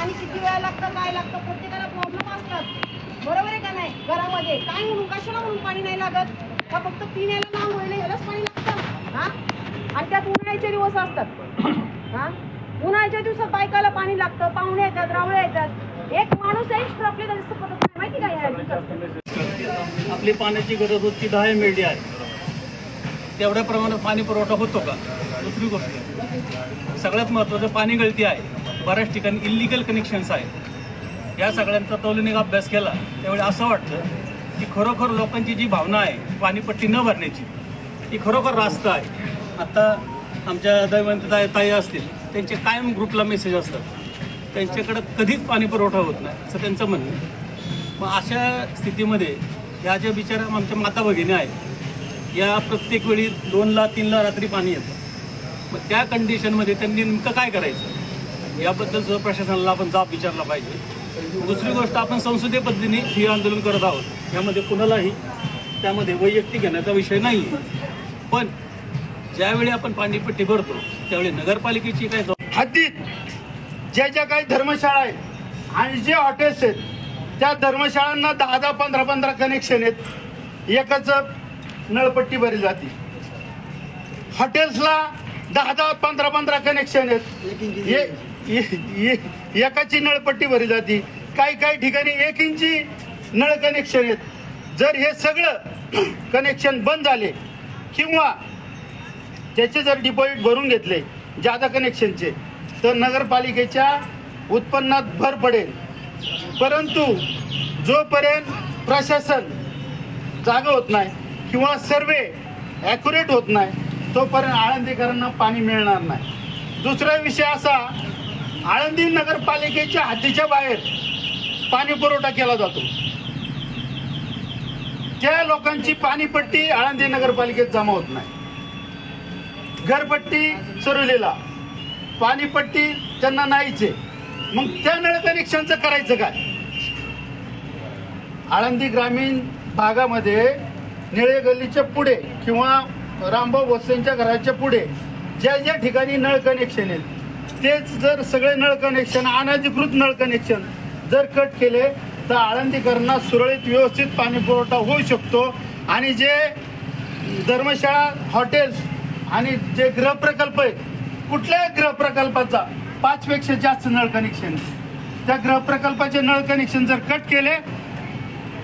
पाणी किती वेळा लागतं, काय लागतं, प्रत्येकाला प्रॉब्लेम असतात, बरोबर आहे का नाही? घरामध्ये काय म्हणून कशाला म्हणून पाणी नाही लागत का? फक्त पिण्याला ना होईल ह्यालाच पाणी लागतं हा? आणि त्यात उन्हाळ्याचे दिवस असतात हा. उन्हाळ्याच्या दिवसात बायकाला पाणी लागतं, पाहुणे येतात, रावळे येतात, एक माणूस एक्स्ट्रा आपल्याला दिसत पडत माहिती काय? आपली पाण्याची गरज रोजची 10 MLD आहे. तेवढ्या प्रमाणात पाणी पुरवठा होतो का? दुसरी गोष्ट सगळ्यात महत्त्वाचं पाणी गळती आहे. बऱ्याच ठिकाणी इल्लिगल कनेक्शन्स आहेत. या सगळ्यांचा तौलनिक अभ्यास केला त्यावेळी असं वाटतं की खरोखर लोकांची जी भावना आहे पाणीपट्टी न भरण्याची ती खरोखर रास्त आहे. आत्ता आमच्या दैवंत ताई असतील त्यांचे कायम ग्रुपला मेसेज असतात, त्यांच्याकडं कधीच पाणी पुरवठा होत नाही असं त्यांचं म्हणणं आहे. मग अशा स्थितीमध्ये या ज्या बिचारा आमच्या माता भगिनी आहेत या प्रत्येक वेळी 2ला 3ला रात्री पाणी येतं. मग त्या कंडिशनमध्ये त्यांनी नेमकं काय करायचं याबद्दल सुद्धा प्रशासनाला आपण जाब विचारला पाहिजे. दुसरी गोष्ट आपण संसदीय पद्धतीने हे आंदोलन करत आहोत, यामध्ये कुणालाही त्यामध्ये वैयक्तिक घेण्याचा विषय नाही आहे. पण ज्यावेळी आपण पाणीपट्टी भरतो त्यावेळी नगरपालिकेची काय हद्दीत ज्या काही धर्मशाळा आहेत आणि जे हॉटेल्स आहेत त्या धर्मशाळांना 10-10, 15-15 कनेक्शन आहेत. एकच नळपट्टी भरली जाते. हॉटेल्सला 10-10, 15-15 कनेक्शन आहेत. एकाची नळपट्टी भरली जाते. काही ठिकाणी 1 इंची नळ कनेक्शन आहेत. जर हे सगळं कनेक्शन बंद झाले किंवा त्याचे जर डिपॉझिट भरून घेतले जादा कनेक्शनचे तर नगरपालिकेच्या उत्पन्नात भर पडेल. परंतु जोपर्यंत प्रशासन जागा होत नाही किंवा सर्वे ॲक्युरेट होत नाही तोपर्यंत आळंदीकरांना पाणी मिळणार नाही. दुसरा विषय असा, आळंदी नगरपालिकेच्या हद्दीच्या बाहेर पाणी पुरवठा केला जातो. त्या लोकांची पाणीपट्टी आळंदी नगरपालिकेत जमा होत नाही. घरपट्टी चरोलीला, पाणीपट्टी त्यांना नाहीच आहे. मग त्या नळ कनेक्शनचं करायचं काय? आळंदी ग्रामीण भागामध्ये निळे गल्लीच्या पुढे किंवा रामभाऊ भोसलेंच्या घराच्या पुढे ज्या ठिकाणी नळ कनेक्शन आहेत तेच जर सगळे नळ कनेक्शन अनधिकृत नळ कनेक्शन जर कट केले तर आळंदीकरांना सुरळीत व्यवस्थित पाणी पुरवठा होऊ शकतो. आणि जे धर्मशाळा, हॉटेल्स आणि जे गृहप्रकल्प आहेत, कुठल्याही गृहप्रकल्पाचा 5 पेक्षा जास्त नळ कनेक्शन, त्या गृहप्रकल्पाचे नळ कनेक्शन जर कट केले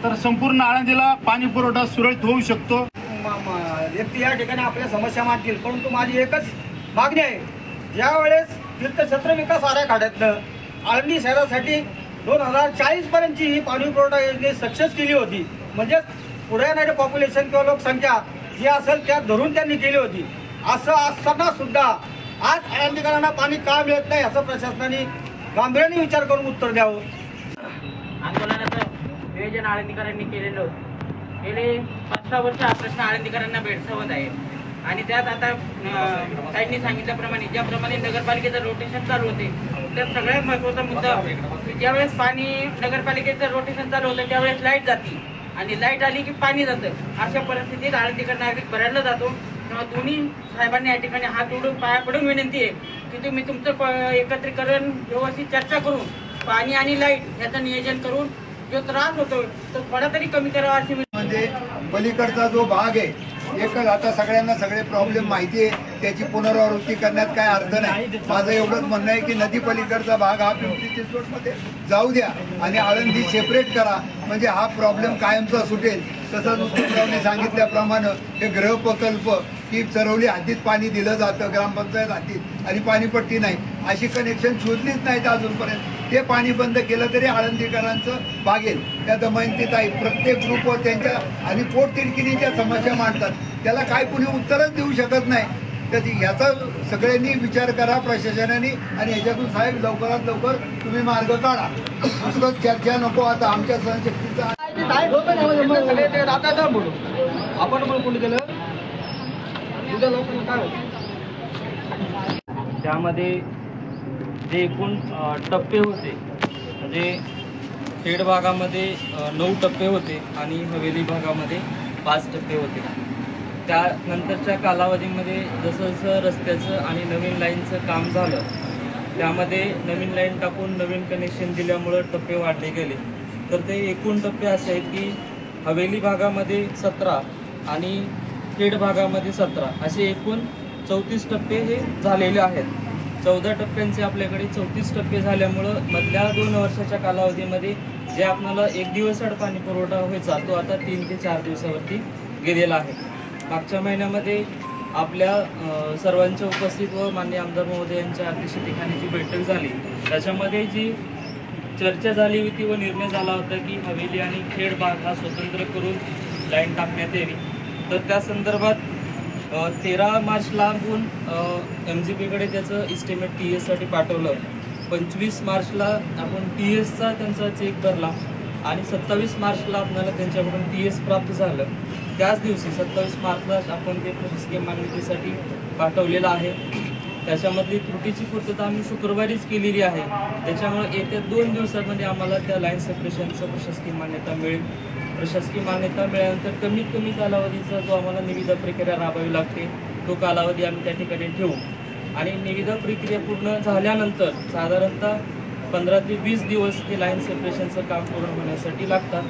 तर संपूर्ण आळंदीला पाणी पुरवठा सुरळीत होऊ शकतो. व्यक्ती या ठिकाणी आपल्या समस्या मांडतील, परंतु माझी एकच मागणी आहे, ज्या वेळेस तीर्थक्षेत्र विकास आराखड्यातनं आळंदी शहरासाठी 2040 पर्यंतची ही पाणी पुरवठा योजना सक्सेस केली होती. म्हणजे पुढे येणारे पॉप्युलेशन किंवा लोकसंख्या जी असेल त्या धरून त्यांनी केली होती. असं असताना सुद्धा आज आळंदीकरांना पाणी का मिळत नाही याचा प्रशासनाने गांभीर्याने विचार करून उत्तर द्यावं. आंदोलनाचं नियोजन आळंदीकरांनी केलेलं होतं. गेले 5-6 वर्ष हा प्रश्न आळंदीकरांना भेडसावत आहे. आणि त्यात आता त्यांनी सांगितल्याप्रमाणे ज्याप्रमाणे नगरपालिकेचं रोटेशन चालू होते त्यात सगळ्यात महत्त्वाचा मुद्दा की ज्यावेळेस पाणी नगरपालिकेचं रोटेशन चालू होतं त्यावेळेस लाईट जाते आणि लाईट आली की पाणी जातं. अशा परिस्थितीत आळंदीकर नागरिक भरायला जातो. तेव्हा दोन्ही साहेबांनी या ठिकाणी हात जोडून पाया पडून विनंती आहे की तुम्ही तुमचं एकत्रीकरण व्यवस्थित चर्चा करून पाणी आणि लाईट याचं नियोजन करून जो त्रास होतो तो थोडा तरी कमी करावा अशी. म्हणजे पलीकडचा जो भाग आहे एकच, आता सगळ्यांना सगळे प्रॉब्लेम माहिती आहे, त्याची पुनरावृत्ती करण्यात काय अर्थ नाही. माझं एवढंच म्हणणं आहे की नदी पलीकडचा भाग हा पिंपरी चिंचवडमध्ये जाऊ द्या आणि आळंदी सेपरेट करा, म्हणजे हा प्रॉब्लेम कायमचा सुटेल. तसंच उत्तमरावने सांगितल्याप्रमाणे हे गृहप्रकल्प की चरवली हद्दीत पाणी दिलं जातं ग्रामपंचायत हद्दीत आणि पाणीपट्टी नाही, अशी कनेक्शन शोधलीच नाहीत अजूनपर्यंत. ते पाणी बंद केलं तरी आळंदीकरांचं भागेल. त्या दमयंतीत आहे प्रत्येक ग्रुपवर त्यांच्या आणि पोटतिडकीनीच्या समस्या मांडतात, त्याला काय कुणी उत्तरच देऊ शकत नाही. तर याचा सगळ्यांनी विचार करा प्रशासनाने आणि याच्यातून साहेब लवकरात लवकर तुम्ही मार्ग काढा. नुसतंच चर्चा नको. आता आमच्या सहनशक्तीचा आपण पण कोणी केलं त्यामध्ये जे एकूण टप्पे होते म्हणजे खेड भागामध्ये 9 टप्पे होते आणि हवेली भागामध्ये 5 टप्पे होते. त्यानंतरच्या कालावधीमध्ये जसं जसं रस्त्याचं आणि नवीन लाईनचं काम झालं त्यामध्ये नवीन लाईन टाकून नवीन कनेक्शन दिल्यामुळं टप्पे वाढले गेले. तर ते एकूण टप्पे असे आहेत की हवेली भागामध्ये 17 आणि खेड भागामध्ये 17 असे एकूण 34 टप्पे हे झालेले आहेत. 14 टप्प्यांचे आपल्याकडे 34 टप्पे झाल्यामुळं मधल्या 2 वर्षाच्या कालावधीमध्ये जे आपल्याला 1 दिवसाआड पाणी पुरवठा व्हायचा तो आता 3 ते 4 दिवसावरती गेलेला आहे. मागच्या महिन्यामध्ये आपल्या सर्वांच्या उपस्थित व माननीय आमदार महोदयांच्या अध्यक्षतेखाली जी बैठक झाली त्याच्यामध्ये जी चर्चा झाली होती व निर्णय झाला होता की हवेली आणि खेड भाग हा स्वतंत्र करून लाईन टाकण्यात यावी. तर त्या संदर्भात 13 मार्चला आपण MGPकडे त्याचं इस्टिमेट TS साठी पाठवलं. 25 मार्चला आपण TSचा त्यांचा चेक भरला आणि 27 मार्चला आपल्याला त्यांच्याकडून TS प्राप्त झालं. त्याच दिवशी 27 मार्चला आपण ते प्रशासकीय मान्यतेसाठी पाठवलेलं आहे. त्याच्यामधली त्रुटीची पूर्तता आम्ही शुक्रवारीच केलेली आहे. त्याच्यामुळे येत्या 2 दिवसांमध्ये आम्हाला त्या लाईन सेपरेशनचं प्रशासकीय मान्यता मिळेल. प्रशासकीय मान्यता मिळाल्यानंतर कमीत कमी कालावधीचा जो आम्हाला निविदा प्रक्रिया राबवावी लागते तो कालावधी आम्ही त्या ठिकाणी ठेवू आणि निविदा प्रक्रिया पूर्ण झाल्यानंतर साधारणतः 15 ते 20 दिवस हे लाईन सेपरेशनचं काम पूर्ण होण्यासाठी लागतात.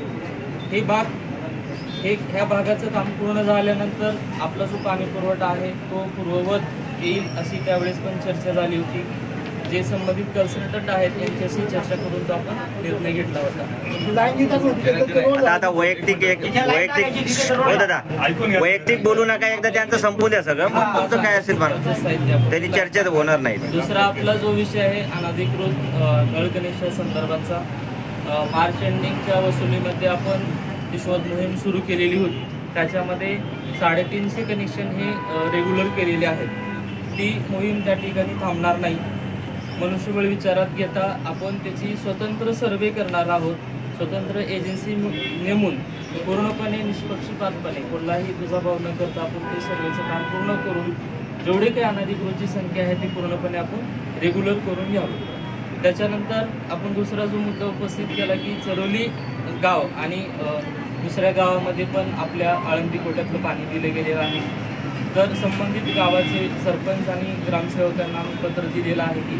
ह्या भागाचं काम पूर्ण झाल्यानंतर आपला जो पाणी पुरवठा आहे तो पूर्ववत येईल अशी त्यावेळेस पण चर्चा झाली होती. जे संबंधित कन्सल्टंट आहेत यांच्याशी चर्चा करून तो आपण निर्णय घेतला होता. आता वैयक्तिक बोलू नका, एकदा त्यांचं संपू द्या सगळं, मग तुमचं काय असेल त्याची चर्चा होणार नाही. दुसरा आपला जो विषय आहे अनधिकृत नळ कनेक्शन संदर्भाचा, मार्च एंडिंगच्या वसुलीमध्ये आपण ती शोध मोहीम सुरू केलेली होती. त्याच्यामध्ये 350 कनेक्शन हे रेग्युलर केलेले आहेत. ती मोहीम त्या ठिकाणी थांबणार नाही. मनुष्यबळ विचारात घेता आपण त्याची स्वतंत्र सर्वे करणार आहोत. स्वतंत्र एजन्सी नेमून पूर्णपणे निष्पक्षपातपणे कुठलाही दुजाभाव न करता आपण ते सर्वेचं काम पूर्ण करून जेवढे काही अनधिकृतची संख्या आहे ती पूर्णपणे आपण रेग्युलर करून घ्यावं. त्याच्यानंतर आपण दुसरा जो मुद्दा उपस्थित केला की चरोली गाव आणि दुसऱ्या गावामध्ये पण आपल्या आळंदी कोट्यातलं पाणी दिलं गेलेलं आहे. तर संबंधित गावाचे सरपंच आणि ग्रामसेवकांना पत्र दिलेलं आहे की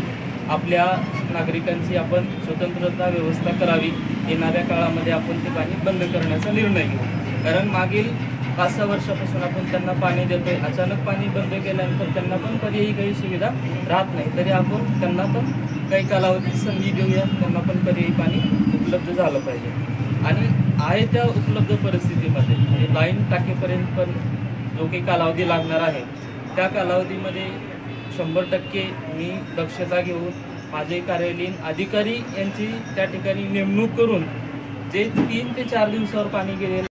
आपल्या नागरिकांची आपण स्वतंत्रता व्यवस्था करावी. येणाऱ्या काळामध्ये आपण ते पाणी बंद करण्याचा निर्णय घेऊ. कारण मागील 5-6 वर्षापासून आपण त्यांना पाणी देतोय. अचानक पाणी बंद केल्यानंतर त्यांना पण पर्यायी काही सुविधा राहत नाही. तरी आपण त्यांना पण काही कालावधीत संधी देऊया, त्यांना पण पर्यायी पाणी उपलब्ध झालं पाहिजे. आणि आहे त्या उपलब्ध परिस्थितीमध्ये म्हणजे लाईन टाकेपर्यंत पण जो काही कालावधी लागणार आहे त्या कालावधीमध्ये 100% मी दक्षता घेऊन माझे कार्यालयीन अधिकारी यांची त्या ठिकाणी नेमणूक करून जे 3 ते 4 दिवसावर पाणी गेले